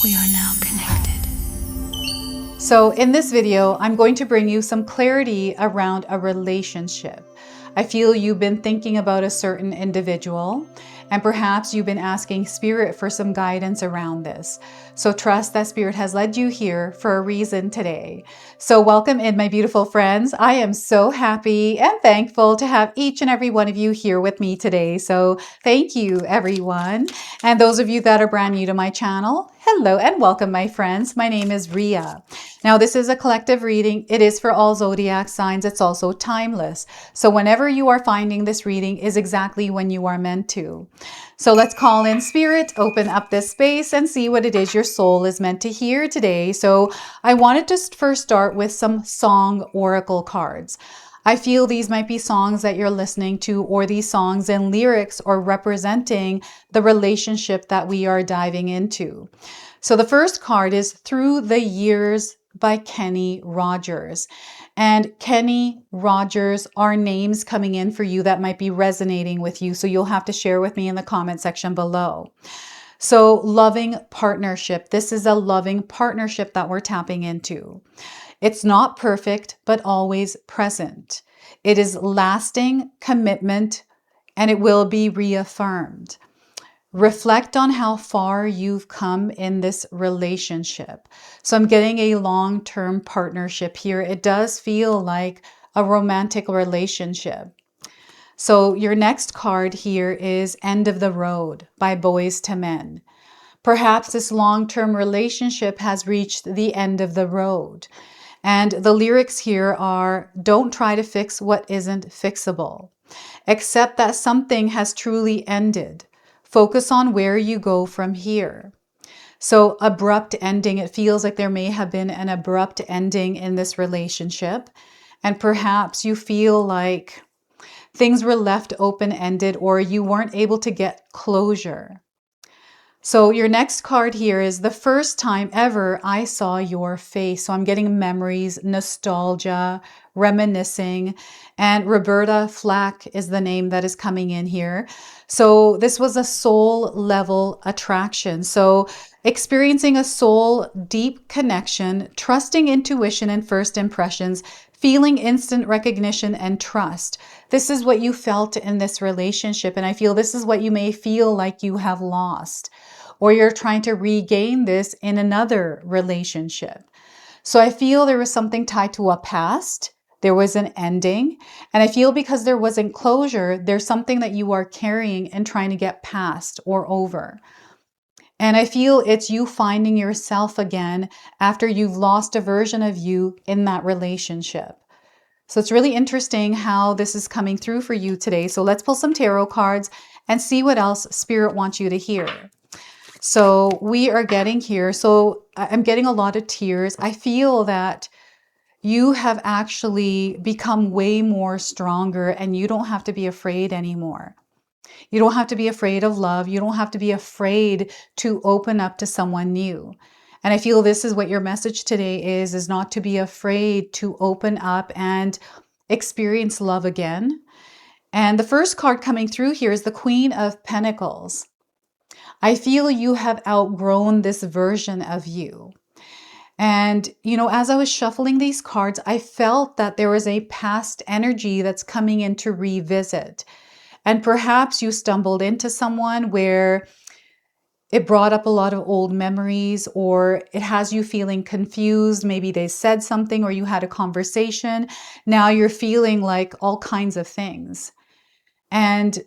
We are now connected. So in this video, I'm going to bring you some clarity around a relationship. I feel you've been thinking about a certain individual, and perhaps you've been asking Spirit for some guidance around this. So trust that Spirit has led you here for a reason today. So welcome in, my beautiful friends. I am so happy and thankful to have each and every one of you here with me today. So thank you, everyone. And those of you that are brand new to my channel, hello and welcome, my friends. My name is Ria. Now, this is a collective reading. It is for all zodiac signs. It's also timeless. So whenever you are finding this reading is exactly when you are meant to. So let's call in Spirit, open up this space and see what it is your soul is meant to hear today. So I wanted to first start with some song oracle cards. I feel these might be songs that you're listening to, or these songs and lyrics are representing the relationship that we are diving into. So the first card is Through the Years by Kenny Rogers. And Kenny Rogers are names coming in for you that might be resonating with you. So you'll have to share with me in the comment section below. So loving partnership. This is a loving partnership that we're tapping into. It's not perfect, but always present. It is lasting commitment, and it will be reaffirmed. Reflect on how far you've come in this relationship. So I'm getting a long-term partnership here. It does feel like a romantic relationship. So your next card here is End of the Road by Boys to Men. Perhaps this long-term relationship has reached the end of the road. And the lyrics here are, don't try to fix what isn't fixable. Accept that something has truly ended. Focus on where you go from here. So abrupt ending, it feels like there may have been an abrupt ending in this relationship. And perhaps you feel like things were left open-ended or you weren't able to get closure. So your next card here is The First Time Ever I Saw Your Face. So I'm getting memories, nostalgia, reminiscing, and Roberta Flack is the name that is coming in here. So this was a soul level attraction. So experiencing a soul deep connection, trusting intuition and first impressions, feeling instant recognition and trust. This is what you felt in this relationship. And I feel this is what you may feel like you have lost, or you're trying to regain this in another relationship. So I feel there was something tied to a past. There was an ending. And I feel because there wasn't closure, there's something that you are carrying and trying to get past or over. And I feel it's you finding yourself again after you've lost a version of you in that relationship. So it's really interesting how this is coming through for you today. So let's pull some tarot cards and see what else Spirit wants you to hear. So we are getting here. So I'm getting a lot of tears. I feel that you have actually become way more stronger and you don't have to be afraid anymore. You don't have to be afraid of love. You don't have to be afraid to open up to someone new. And I feel this is what your message today is not to be afraid to open up and experience love again. And the first card coming through here is the Queen of Pentacles. I feel you have outgrown this version of you. And, you know, as I was shuffling these cards, I felt that there was a past energy that's coming in to revisit. And perhaps you stumbled into someone where it brought up a lot of old memories, or it has you feeling confused. Maybe they said something or you had a conversation. Now you're feeling like all kinds of things. And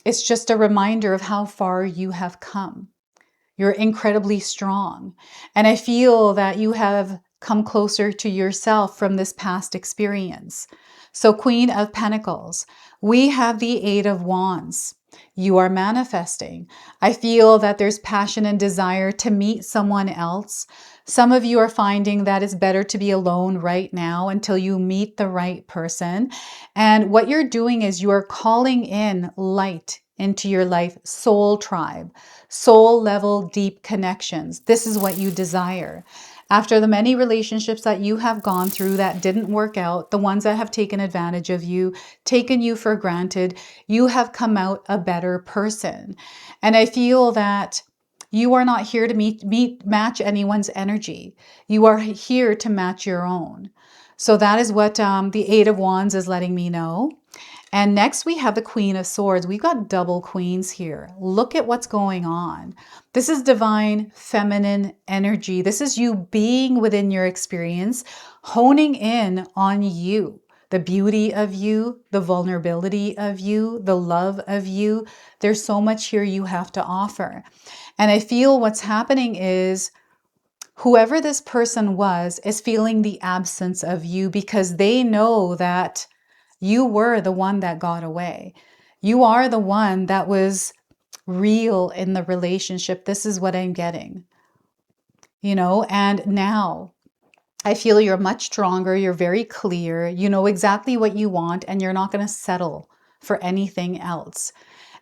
it's just a reminder of how far you have come. You're incredibly strong. And I feel that you have come closer to yourself from this past experience. So Queen of Pentacles, we have the Eight of Wands. You are manifesting. I feel that there's passion and desire to meet someone else. Some of you are finding that it's better to be alone right now until you meet the right person. And what you're doing is you are calling in light into your life, soul tribe, soul level deep connections. This is what you desire. After the many relationships that you have gone through that didn't work out, the ones that have taken advantage of you, taken you for granted, you have come out a better person. And I feel that You are not here to match anyone's energy. You are here to match your own. So that is what the Eight of Wands is letting me know. And next we have the Queen of Swords. We've got double queens here. Look at what's going on. This is divine feminine energy. This is you being within your experience, honing in on you, the beauty of you, the vulnerability of you, the love of you. There's so much here you have to offer. And I feel what's happening is whoever this person was is feeling the absence of you because they know that you were the one that got away. You are the one that was real in the relationship. This is what I'm getting, and now I feel you're much stronger. You're very clear. You know exactly what you want, and you're not going to settle for anything else.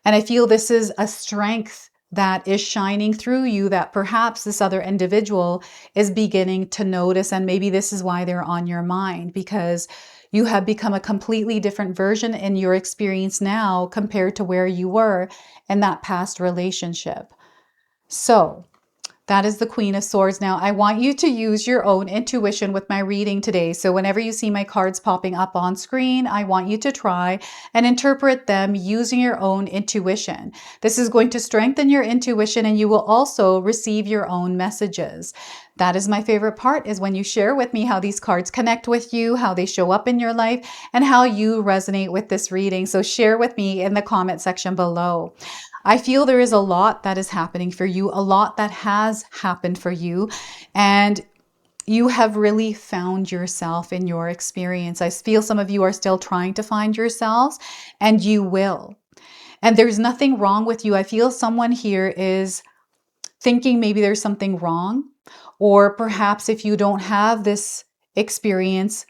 And I feel this is a strength that is shining through you that perhaps this other individual is beginning to notice. And maybe this is why they're on your mind, because you have become a completely different version in your experience now compared to where you were in that past relationship. So that is the Queen of Swords. Now, I want you to use your own intuition with my reading today. So whenever you see my cards popping up on screen, I want you to try and interpret them using your own intuition. This is going to strengthen your intuition, and you will also receive your own messages. That is my favorite part, is when you share with me how these cards connect with you, how they show up in your life, and how you resonate with this reading. So share with me in the comment section below. I feel there is a lot that is happening for you, a lot that has happened for you, and you have really found yourself in your experience. I feel some of you are still trying to find yourselves, and you will. And there's nothing wrong with you. I feel someone here is thinking maybe there's something wrong, or perhaps if you don't have this experience,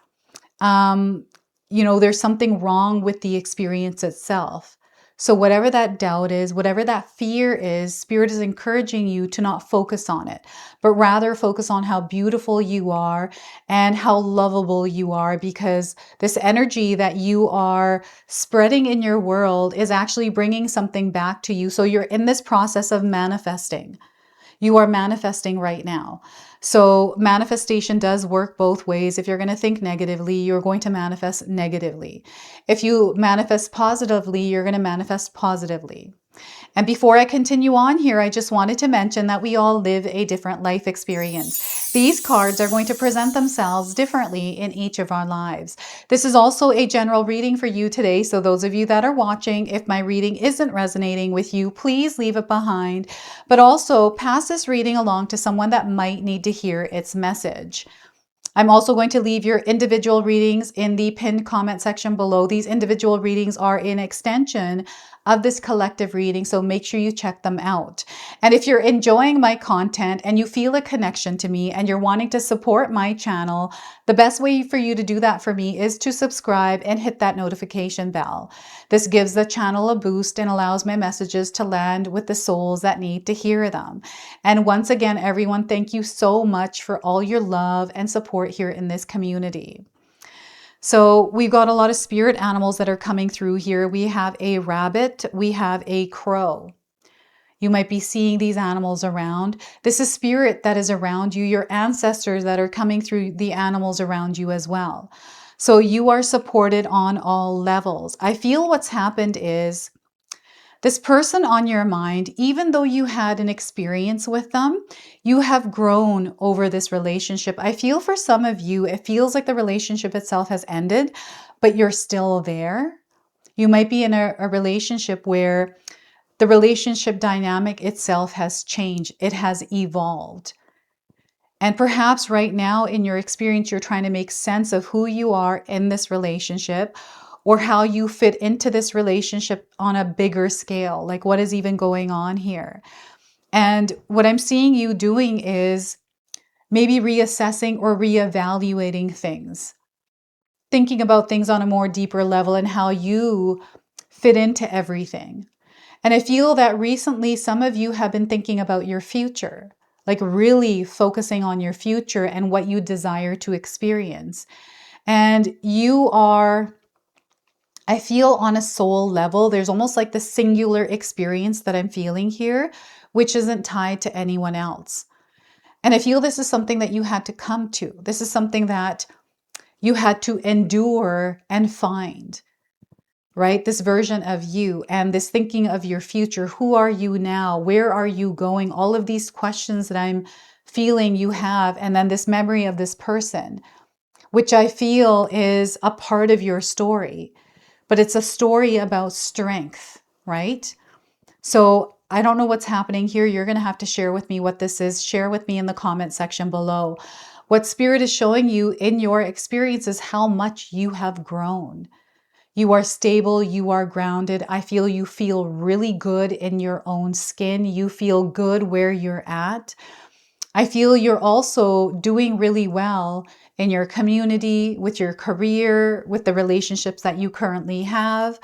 there's something wrong with the experience itself. So whatever that doubt is, whatever that fear is, Spirit is encouraging you to not focus on it, but rather focus on how beautiful you are and how lovable you are, because this energy that you are spreading in your world is actually bringing something back to you. So you're in this process of manifesting. You are manifesting right now. So manifestation does work both ways. If you're going to think negatively, you're going to manifest negatively. If you manifest positively, you're going to manifest positively. And before I continue on here, I just wanted to mention that we all live a different life experience. These cards are going to present themselves differently in each of our lives. This is also a general reading for you today. So those of you that are watching, if my reading isn't resonating with you, please leave it behind. But also pass this reading along to someone that might need to hear its message. I'm also going to leave your individual readings in the pinned comment section below. These individual readings are an extension of this collective reading, so make sure you check them out. And if you're enjoying my content and you feel a connection to me and you're wanting to support my channel, the best way for you to do that for me is to subscribe and hit that notification bell. This gives the channel a boost and allows my messages to land with the souls that need to hear them. And once again, everyone, thank you so much for all your love and support here in this community. So we've got a lot of spirit animals that are coming through here. We have a rabbit, we have a crow. You might be seeing these animals around. This is spirit that is around you, your ancestors that are coming through, the animals around you as well. So you are supported on all levels. I feel what's happened is this person on your mind, even though you had an experience with them, you have grown over this relationship. I feel for some of you, it feels like the relationship itself has ended, but you're still there. You might be in a relationship where the relationship dynamic itself has changed. It has evolved. And perhaps right now in your experience, you're trying to make sense of who you are in this relationship, or how you fit into this relationship on a bigger scale. Like, what is even going on here? And what I'm seeing you doing is maybe reassessing or reevaluating things, thinking about things on a more deeper level and how you fit into everything. And I feel that recently some of you have been thinking about your future, like really focusing on your future and what you desire to experience. And you are, I feel on a soul level, there's almost like the singular experience that I'm feeling here, which isn't tied to anyone else. And I feel this is something that you had to come to. This is something that you had to endure and find, right? This version of you and this thinking of your future. Who are you now? Where are you going? All of these questions that I'm feeling you have, and then this memory of this person, which I feel is a part of your story, but it's a story about strength, right? So I don't know what's happening here. You're going to have to share with me what this is. Share with me in the comment section below. What Spirit is showing you in your experience is how much you have grown. You are stable. You are grounded. I feel you feel really good in your own skin. You feel good where you're at. I feel you're also doing really well in your community, with your career, with the relationships that you currently have.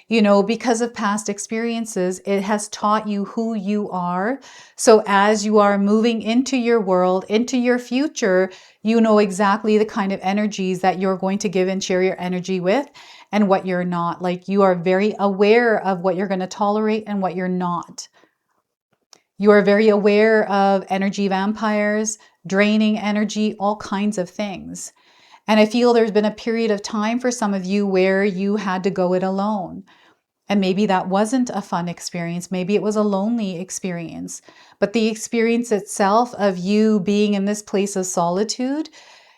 You know, because of past experiences, it has taught you who you are. So as you are moving into your world, into your future, you know exactly the kind of energies that you're going to give and share your energy with and what you're not. Like, you are very aware of what you're going to tolerate and what you're not. You are very aware of energy vampires, draining energy, all kinds of things. And I feel there's been a period of time for some of you where you had to go it alone. And maybe that wasn't a fun experience. Maybe it was a lonely experience. But the experience itself of you being in this place of solitude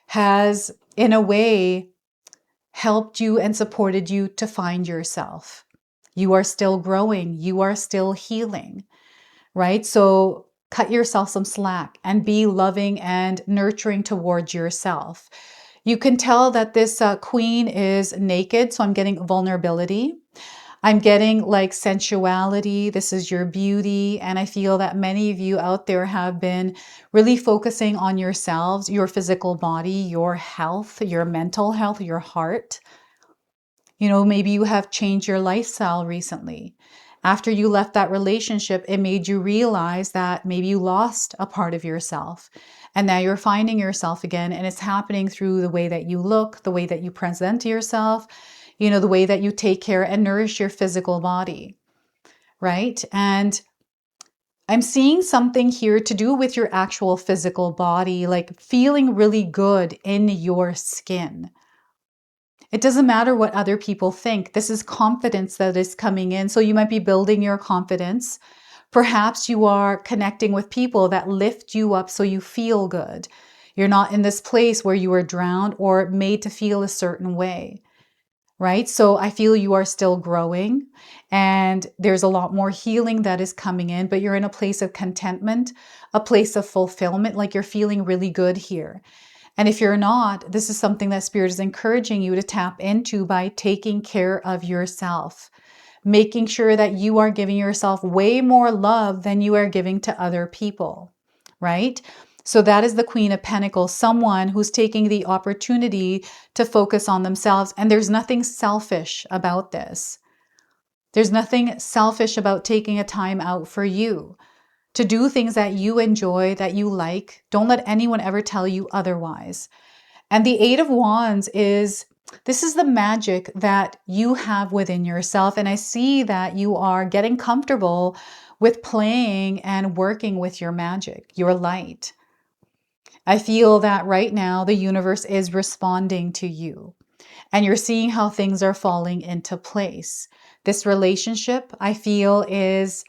has, in a way, helped you and supported you to find yourself. You are still growing. You are still healing, right? So cut yourself some slack and be loving and nurturing towards yourself. You can tell that this queen is naked. So I'm getting vulnerability. I'm getting like sensuality. This is your beauty. And I feel that many of you out there have been really focusing on yourselves, your physical body, your health, your mental health, your heart. You know, maybe you have changed your lifestyle recently. After you left that relationship, it made you realize that maybe you lost a part of yourself. And now you're finding yourself again. And it's happening through the way that you look, the way that you present yourself, you know, the way that you take care and nourish your physical body, right? And I'm seeing something here to do with your actual physical body, like feeling really good in your skin. It doesn't matter what other people think. This is confidence that is coming in. So you might be building your confidence. Perhaps you are connecting with people that lift you up so you feel good. You're not in this place where you are drowned or made to feel a certain way, right? So I feel you are still growing and there's a lot more healing that is coming in, but you're in a place of contentment, a place of fulfillment, like you're feeling really good here. And if you're not, this is something that Spirit is encouraging you to tap into by taking care of yourself, making sure that you are giving yourself way more love than you are giving to other people, right? So that is the Queen of Pentacles, someone who's taking the opportunity to focus on themselves. And there's nothing selfish about this. There's nothing selfish about taking a time out for you to do things that you enjoy, that you like. Don't let anyone ever tell you otherwise. And the Eight of Wands this is the magic that you have within yourself. And I see that you are getting comfortable with playing and working with your magic, your light. I feel that right now the universe is responding to you and you're seeing how things are falling into place. This relationship, I feel, is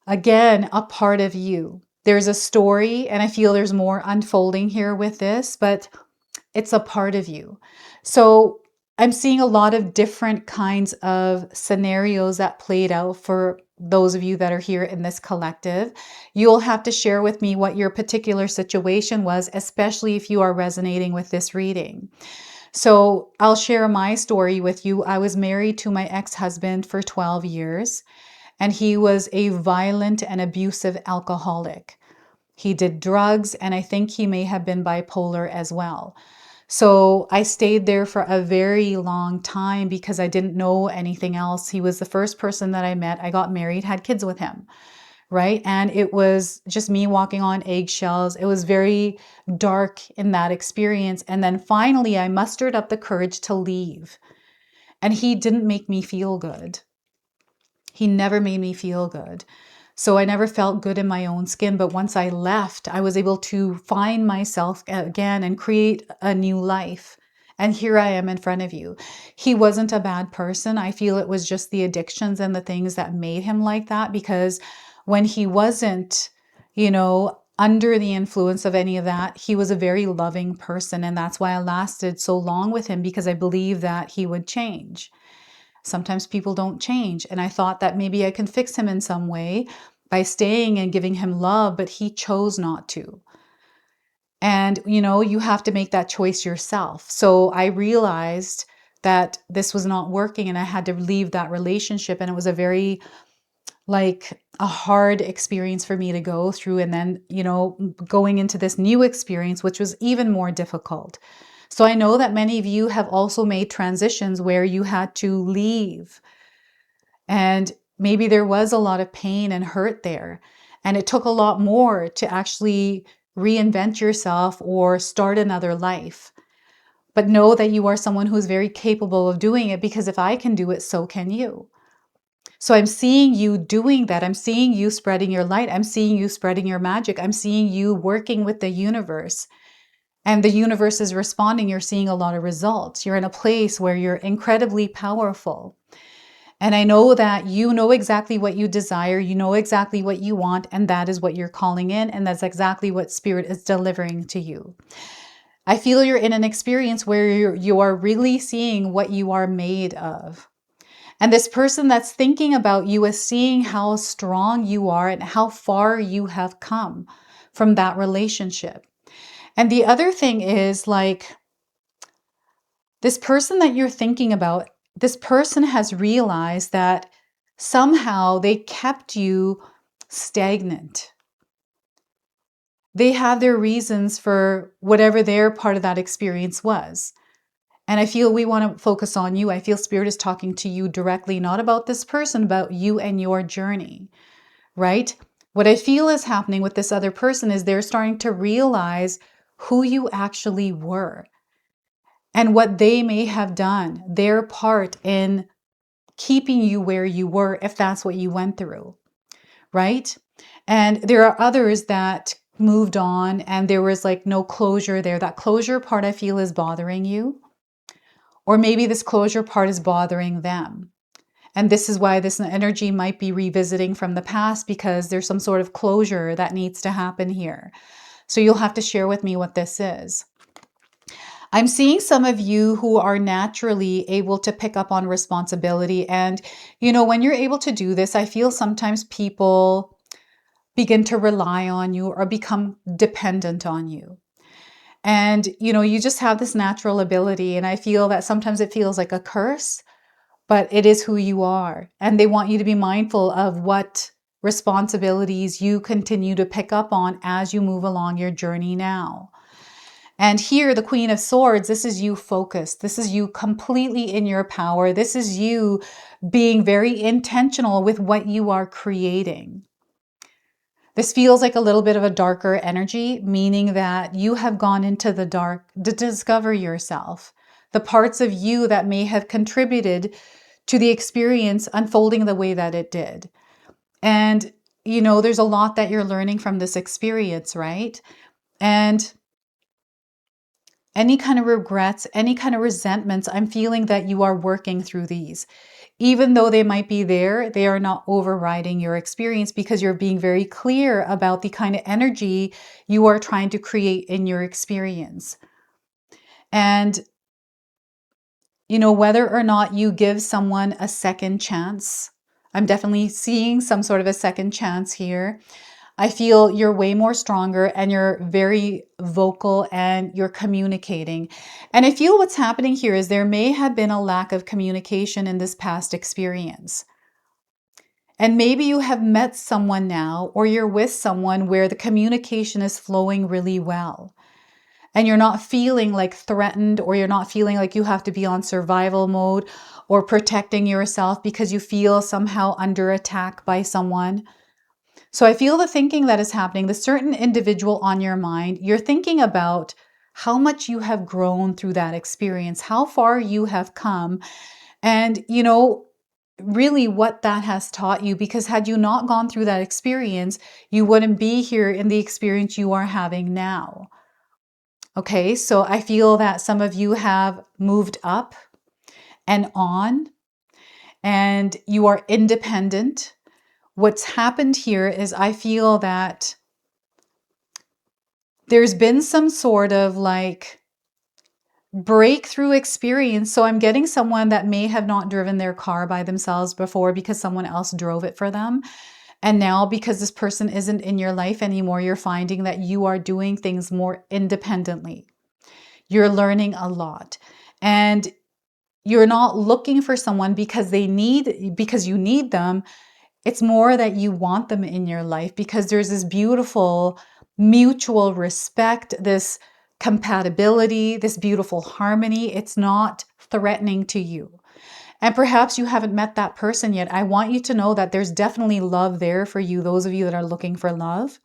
again a part of you. There's a story and I feel there's more unfolding here with this, but it's a part of you. So I'm seeing a lot of different kinds of scenarios that played out for those of you that are here in this collective. You'll have to share with me what your particular situation was, especially if you are resonating with this reading. So I'll share my story with you. I was married to my ex-husband for 12 years, and he was a violent and abusive alcoholic. He did drugs, and I think he may have been bipolar as well. So I stayed there for a very long time because I didn't know anything else. He was the first person that I met. I got married, had kids with him, right? And it was just me walking on eggshells. It was very dark in that experience. And then finally, I mustered up the courage to leave. And he didn't make me feel good. He never made me feel good. So I never felt good in my own skin. But once I left, I was able to find myself again and create a new life. And here I am in front of you. He wasn't a bad person. I feel it was just the addictions and the things that made him like that, because when he wasn't, under the influence of any of that, he was a very loving person. And that's why I lasted so long with him, because I believed that he would change. Sometimes people don't change. And I thought that maybe I can fix him in some way by staying and giving him love, but he chose not to. And, you have to make that choice yourself. So I realized that this was not working and I had to leave that relationship. And it was a very, a hard experience for me to go through. And then, going into this new experience, which was even more difficult. So I know that many of you have also made transitions where you had to leave. And maybe there was a lot of pain and hurt there. And it took a lot more to actually reinvent yourself or start another life. But know that you are someone who is very capable of doing it, because if I can do it, so can you. So I'm seeing you doing that. I'm seeing you spreading your light. I'm seeing you spreading your magic. I'm seeing you working with the universe. And the universe is responding. You're seeing a lot of results. You're in a place where you're incredibly powerful. And I know that you know exactly what you desire. You know exactly what you want. And that is what you're calling in. And that's exactly what Spirit is delivering to you. I feel you're in an experience where you are really seeing what you are made of. And this person that's thinking about you is seeing how strong you are and how far you have come from that relationship. And the other thing is, this person that you're thinking about, this person has realized that somehow they kept you stagnant. They have their reasons for whatever their part of that experience was. And I feel we want to focus on you. I feel Spirit is talking to you directly, not about this person, about you and your journey, right? What I feel is happening with this other person is they're starting to realize who you actually were and what they may have done, their part in keeping you where you were, if that's what you went through, right? And there are others that moved on and there was no closure there. That closure part I feel is bothering you. Or maybe this closure part is bothering them. And this is why this energy might be revisiting from the past, because there's some sort of closure that needs to happen here. So you'll have to share with me what this is. I'm seeing some of you who are naturally able to pick up on responsibility. And, when you're able to do this, I feel sometimes people begin to rely on you or become dependent on you. And, you just have this natural ability. And I feel that sometimes it feels like a curse, but it is who you are. And they want you to be mindful of what responsibilities you continue to pick up on as you move along your journey now. And here, the Queen of Swords, this is you focused. This is you completely in your power. This is you being very intentional with what you are creating. This feels like a little bit of a darker energy, meaning that you have gone into the dark to discover yourself, the parts of you that may have contributed to the experience unfolding the way that it did. And, there's a lot that you're learning from this experience, right? And any kind of regrets, any kind of resentments, I'm feeling that you are working through these. Even though they might be there, they are not overriding your experience, because you're being very clear about the kind of energy you are trying to create in your experience. And, whether or not you give someone a second chance, I'm definitely seeing some sort of a second chance here. I feel you're way more stronger and you're very vocal and you're communicating. And I feel what's happening here is there may have been a lack of communication in this past experience. And maybe you have met someone now, or you're with someone where the communication is flowing really well. And you're not feeling threatened, or you're not feeling like you have to be on survival mode or protecting yourself because you feel somehow under attack by someone. So I feel the thinking that is happening, the certain individual on your mind, you're thinking about how much you have grown through that experience, how far you have come. And, really what that has taught you, because had you not gone through that experience, you wouldn't be here in the experience you are having now. Okay, so I feel that some of you have moved up and on, and you are independent. What's happened here is I feel that there's been some sort of like breakthrough experience. So I'm getting someone that may have not driven their car by themselves before because someone else drove it for them. And now, because this person isn't in your life anymore, you're finding that you are doing things more independently. You're learning a lot. And you're not looking for someone because you need them. It's more that you want them in your life because there's this beautiful mutual respect, this compatibility, this beautiful harmony. It's not threatening to you. And perhaps you haven't met that person yet. I want you to know that there's definitely love there for you, those of you that are looking for love.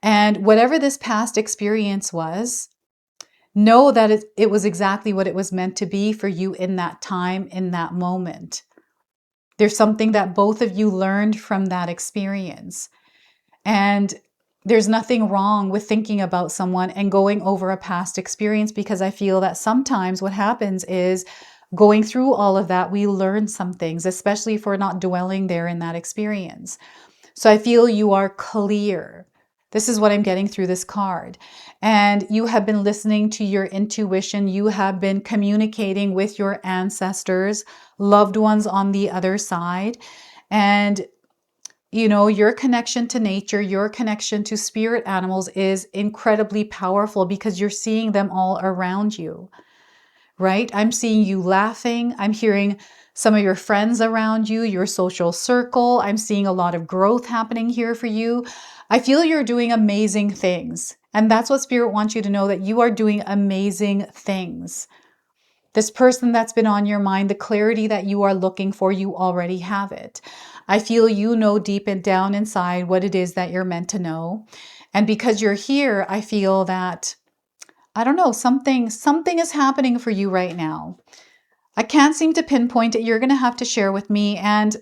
And whatever this past experience was, know that it was exactly what it was meant to be for you in that time, in that moment. There's something that both of you learned from that experience. And there's nothing wrong with thinking about someone and going over a past experience, because I feel that sometimes what happens is going through all of that, we learn some things, especially if we're not dwelling there in that experience. So I feel you are clear. This is what I'm getting through this card. And you have been listening to your intuition. You have been communicating with your ancestors, loved ones on the other side. And you know, your connection to nature, your connection to spirit animals is incredibly powerful because you're seeing them all around you, right? I'm seeing you laughing. I'm hearing some of your friends around you, your social circle. I'm seeing a lot of growth happening here for you. I feel you're doing amazing things. And that's what Spirit wants you to know, that you are doing amazing things. This person that's been on your mind, the clarity that you are looking for, you already have it. I feel you know deep and down inside what it is that you're meant to know. And because you're here, I feel that, I don't know, something is happening for you right now. I can't seem to pinpoint it. You're going to have to share with me. And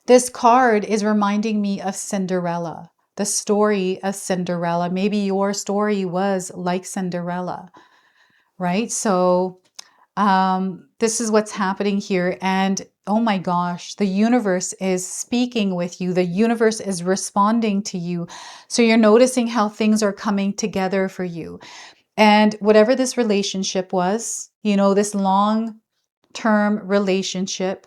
this card is reminding me of Cinderella, the story of Cinderella. Maybe your story was like Cinderella, right? So this is what's happening here. And oh my gosh, the universe is speaking with you. The universe is responding to you. So you're noticing how things are coming together for you. And whatever this relationship was, you know, this long-term relationship,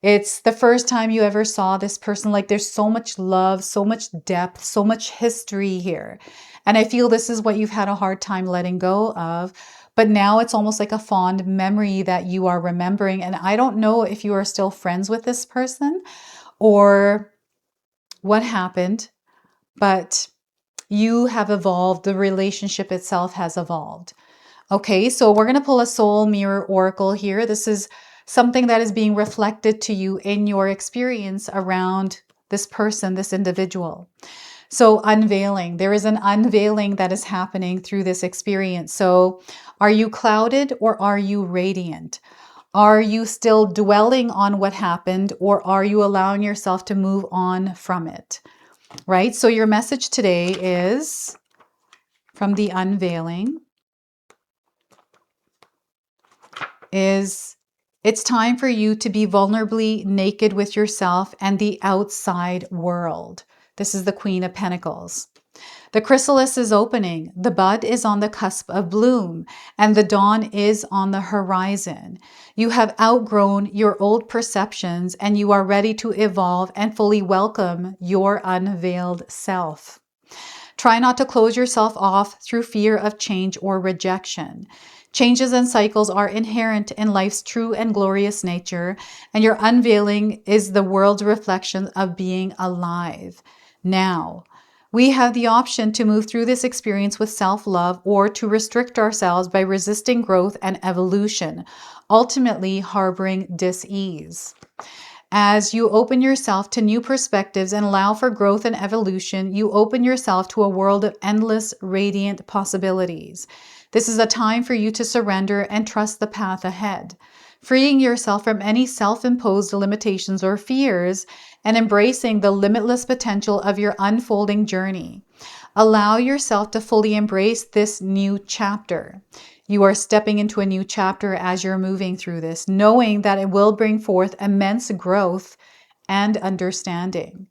it's the first time you ever saw this person. Like, there's so much love, so much depth, so much history here. And I feel this is what you've had a hard time letting go of. But now it's almost like a fond memory that you are remembering. And I don't know if you are still friends with this person or what happened, but you have evolved. The relationship itself has evolved. Okay, so we're going to pull a soul mirror oracle here. This is something that is being reflected to you in your experience around this person, this individual. So unveiling, there is an unveiling that is happening through this experience. So are you clouded or are you radiant? Are you still dwelling on what happened, or are you allowing yourself to move on from it? Right? So your message today is from the unveiling is it's time for you to be vulnerably naked with yourself and the outside world. This is the Queen of Pentacles. The chrysalis is opening, the bud is on the cusp of bloom, and the dawn is on the horizon. You have outgrown your old perceptions and you are ready to evolve and fully welcome your unveiled self. Try not to close yourself off through fear of change or rejection. Changes and cycles are inherent in life's true and glorious nature, and your unveiling is the world's reflection of being alive. Now, we have the option to move through this experience with self-love or to restrict ourselves by resisting growth and evolution, ultimately harboring dis-ease. As you open yourself to new perspectives and allow for growth and evolution, you open yourself to a world of endless, radiant possibilities. This is a time for you to surrender and trust the path ahead. freeing yourself from any self-imposed limitations or fears, and embracing the limitless potential of your unfolding journey. Allow yourself to fully embrace this new chapter. You are stepping into a new chapter as you're moving through this, knowing that it will bring forth immense growth and understanding.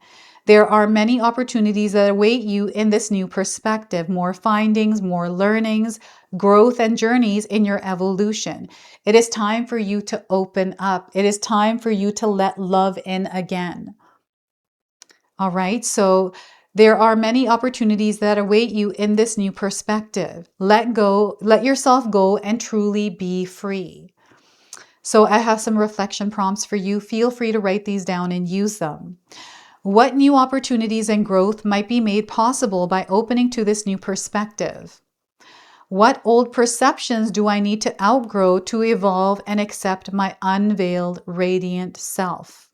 There are many opportunities that await you in this new perspective, more findings, more learnings, growth, and journeys in your evolution. It is time for you to open up. It is time for you to let love in again. All right, so there are many opportunities that await you in this new perspective. Let go, let yourself go and truly be free. So I have some reflection prompts for you. Feel free to write these down and use them. What new opportunities and growth might be made possible by opening to this new perspective? What old perceptions do I need to outgrow to evolve and accept my unveiled, radiant self?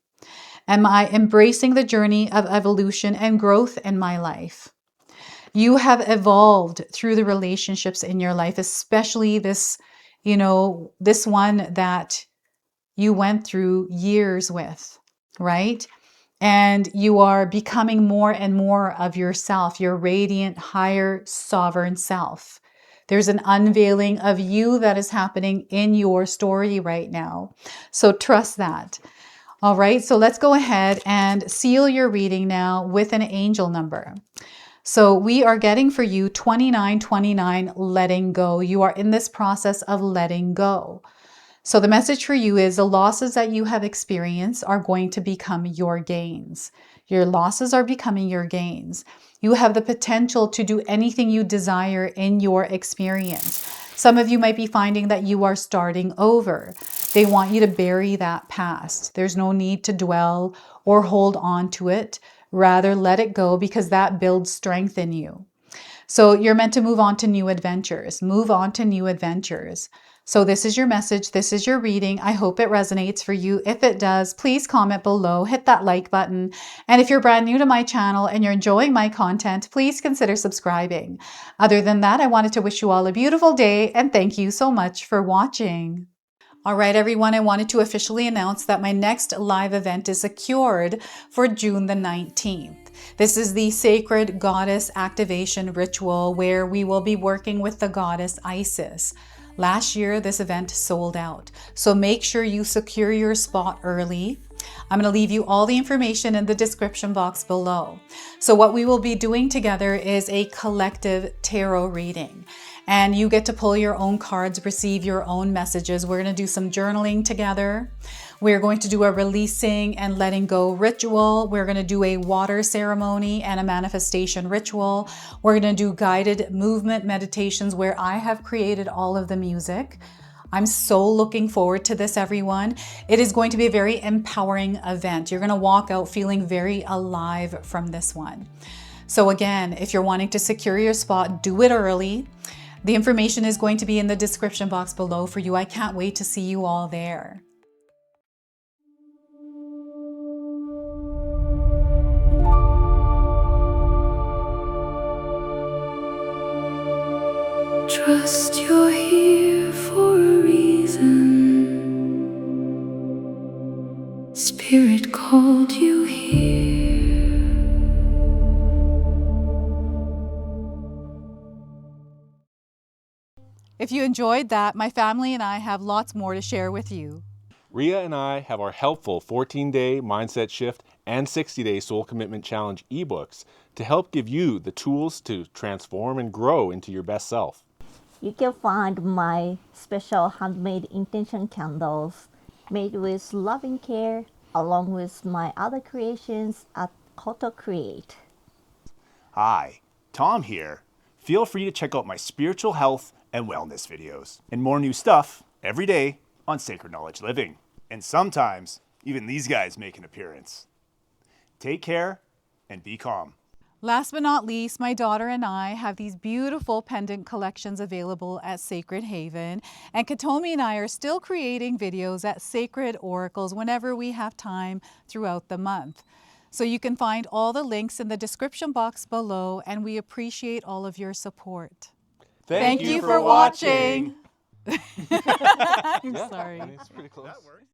Am I embracing the journey of evolution and growth in my life? You have evolved through the relationships in your life, especially this, this one that you went through years with, right? And you are becoming more and more of yourself, your radiant, higher, sovereign self. There's an unveiling of you that is happening in your story right now. So trust that. All right, so let's go ahead and seal your reading now with an angel number. So we are getting for you 2929, letting go. You are in this process of letting go. So the message for you is the losses that you have experienced are going to become your gains. Your losses are becoming your gains. You have the potential to do anything you desire in your experience. Some of you might be finding that you are starting over. They want you to bury that past. There's no need to dwell or hold on to it. Rather, let it go because that builds strength in you. So you're meant to move on to new adventures. Move on to new adventures. So this is your message. This is your reading. I hope it resonates for you. If it does, please comment below, hit that like button. And if you're brand new to my channel and you're enjoying my content, please consider subscribing. Other than that, I wanted to wish you all a beautiful day and thank you so much for watching. All right, everyone, I wanted to officially announce that my next live event is secured for June the 19th. This is the Sacred Goddess Activation Ritual where we will be working with the goddess Isis. Last year, this event sold out, so make sure you secure your spot early. I'm going to leave you all the information in the description box below. So what we will be doing together is a collective tarot reading. And you get to pull your own cards, receive your own messages. We're going to do some journaling together. We're going to do a releasing and letting go ritual. We're going to do a water ceremony and a manifestation ritual. We're going to do guided movement meditations where I have created all of the music. I'm so looking forward to this, everyone. It is going to be a very empowering event. You're going to walk out feeling very alive from this one. So again, if you're wanting to secure your spot, do it early. The information is going to be in the description box below for you. I can't wait to see you all there. Trust you're here for a reason. Spirit called you here. If you enjoyed that, my family and I have lots more to share with you. Rhea and I have our helpful 14-day mindset shift and 60-day soul commitment challenge ebooks to help give you the tools to transform and grow into your best self. You can find my special handmade intention candles made with loving care along with my other creations at 𝐾𝐂𝐃. Hi, Tom here. Feel free to check out my spiritual health and wellness videos and more new stuff every day on Sacred Knowledge Living. And sometimes even these guys make an appearance. Take care and be calm. Last but not least, my daughter and I have these beautiful pendant collections available at Sacred Haven, and Katomi and I are still creating videos at Sacred Oracles whenever we have time throughout the month. So you can find all the links in the description box below, and we appreciate all of your support. Thank you for watching. I'm Yeah, sorry. I mean, it's pretty close. That works.